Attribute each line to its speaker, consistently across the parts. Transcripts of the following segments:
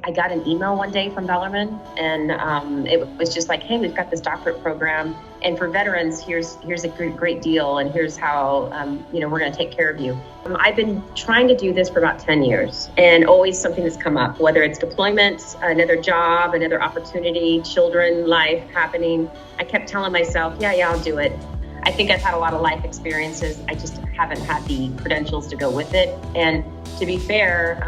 Speaker 1: I got an email one day from Bellarmine, and it was just like, hey, we've got this doctorate program, and for veterans, here's a great deal, and here's how we're going to take care of you. I've been trying to do this for about 10 years, and always something has come up, whether it's deployment, another job, another opportunity, children, life happening. I kept telling myself, yeah, I'll do it. I think I've had a lot of life experiences. I just haven't had the credentials to go with it. And to be fair,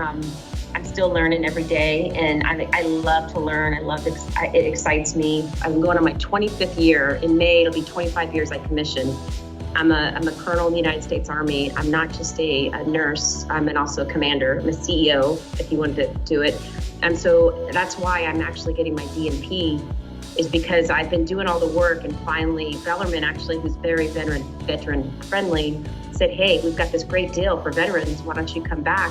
Speaker 1: I'm still learning every day, and I love to learn. It excites me. I'm going on my 25th year. In May, it'll be 25 years I commissioned. I'm a colonel in the United States Army. I'm not just a nurse. I'm also a commander. I'm a CEO, if you wanted to do it. And so that's why I'm actually getting my DNP, is because I've been doing all the work, and finally Bellarmine, actually, who's very veteran friendly, said, hey, we've got this great deal for veterans. Why don't you come back?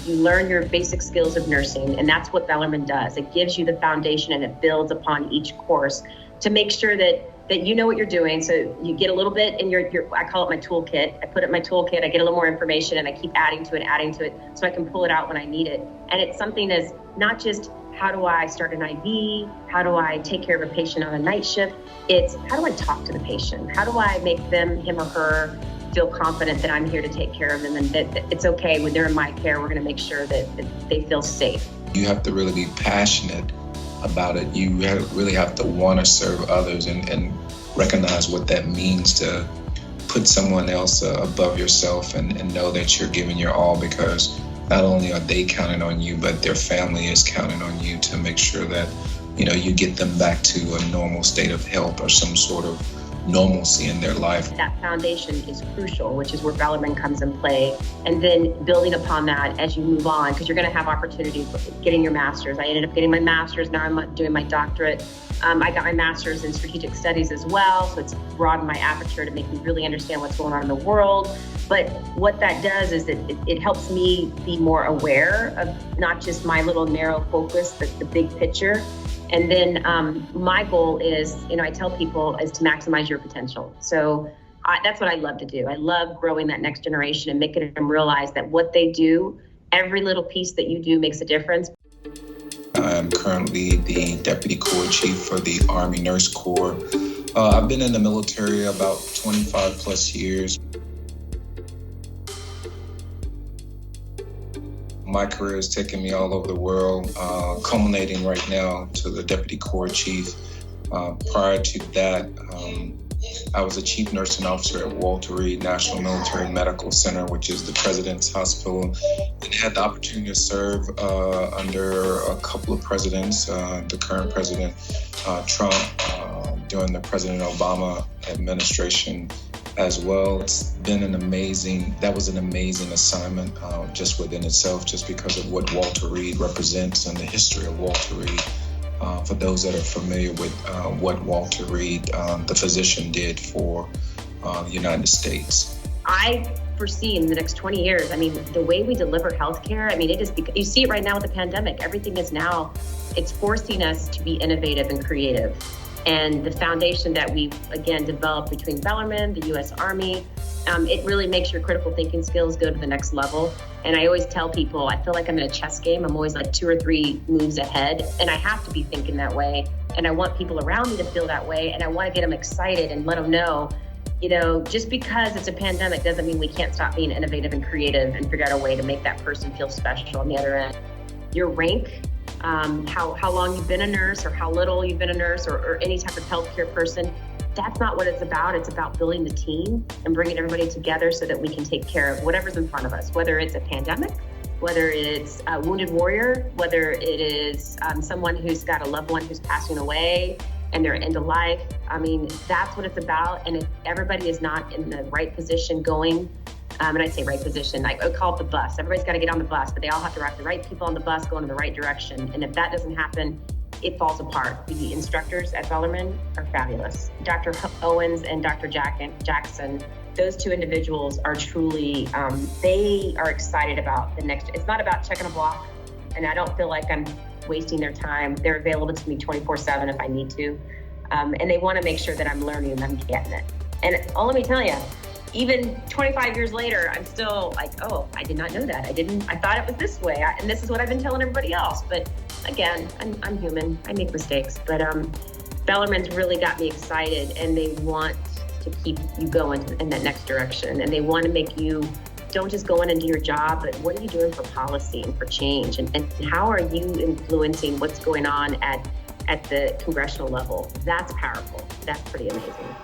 Speaker 1: You learn your basic skills of nursing, and that's what Bellarmine does. It gives you the foundation, and it builds upon each course to make sure that you know what you're doing. So you get a little bit in your I call it my toolkit. I put it in my toolkit, I get a little more information, and I keep adding to it so I can pull it out when I need it. And it's something that's not just how do I start an IV, how do I take care of a patient on a night shift. It's how do I talk to the patient? How do I make him or her feel confident that I'm here to take care of them, and that it's okay when they're in my care. We're going to make sure that they feel safe.
Speaker 2: You have to really be passionate about it. You really have to want to serve others and recognize what that means to put someone else above yourself and know that you're giving your all, because not only are they counting on you, but their family is counting on you to make sure that you get them back to a normal state of health or some sort of normalcy in their life.
Speaker 1: That foundation is crucial, which is where Bellarmine comes in play. And then building upon that as you move on, because you're going to have opportunities getting your master's. I ended up getting my master's. Now I'm doing my doctorate. I got my master's in strategic studies as well. So it's broadened my aperture to make me really understand what's going on in the world. But what that does is that it helps me be more aware of not just my little narrow focus, but the big picture. And then my goal is, I tell people, is to maximize your potential. So that's what I love to do. I love growing that next generation and making them realize that what they do, every little piece that you do makes a difference.
Speaker 2: I'm currently the Deputy Corps Chief for the Army Nurse Corps. I've been in the military about 25 plus years. My career has taken me all over the world, culminating right now to the Deputy Corps Chief. Prior to that, I was a Chief Nursing Officer at Walter Reed National Military Medical Center, which is the President's Hospital, and had the opportunity to serve under a couple of presidents, the current President Trump, during the President Obama administration as well. It's been that was an amazing assignment just within itself, just because of what Walter Reed represents and the history of Walter Reed. For those that are familiar with what Walter Reed, the physician, did for the United States.
Speaker 1: I foresee in the next 20 years, the way we deliver healthcare, it is, you see it right now with the pandemic. Everything is now, it's forcing us to be innovative and creative. And the foundation that we've, again, developed between Bellarmine, the U.S. Army, it really makes your critical thinking skills go to the next level. And I always tell people, I feel like I'm in a chess game. I'm always like 2 or 3 moves ahead, and I have to be thinking that way. And I want people around me to feel that way, and I want to get them excited and let them know, just because it's a pandemic doesn't mean we can't stop being innovative and creative and figure out a way to make that person feel special on the other end. Your rank, how long you've been a nurse, or how little you've been a nurse, or any type of healthcare person, that's not what it's about. It's about building the team and bringing everybody together so that we can take care of whatever's in front of us, whether it's a pandemic, whether it's a wounded warrior, whether it is someone who's got a loved one who's passing away and they're end of life. That's what it's about. And if everybody is not in the right position going, and I say right position, I call it the bus. Everybody's got to get on the bus, but they all have to have the right people on the bus going in the right direction. And if that doesn't happen, it falls apart. The instructors at Bellarmine are fabulous. Dr. Owens and Dr. Jackson, those 2 individuals are truly, they are excited about the next. It's not about checking a block, and I don't feel like I'm wasting their time. They're available to me 24/7 if I need to. And they want to make sure that I'm learning and I'm getting it. And let me tell you, even 25 years later, I'm still like, oh, I did not know that. I thought it was this way. And this is what I've been telling everybody else. But again, I'm human. I make mistakes. But Bellarmine's really got me excited, and they want to keep you going in that next direction. And they want to make you don't just go in and do your job, but what are you doing for policy and for change? And how are you influencing what's going on at the congressional level? That's powerful. That's pretty amazing.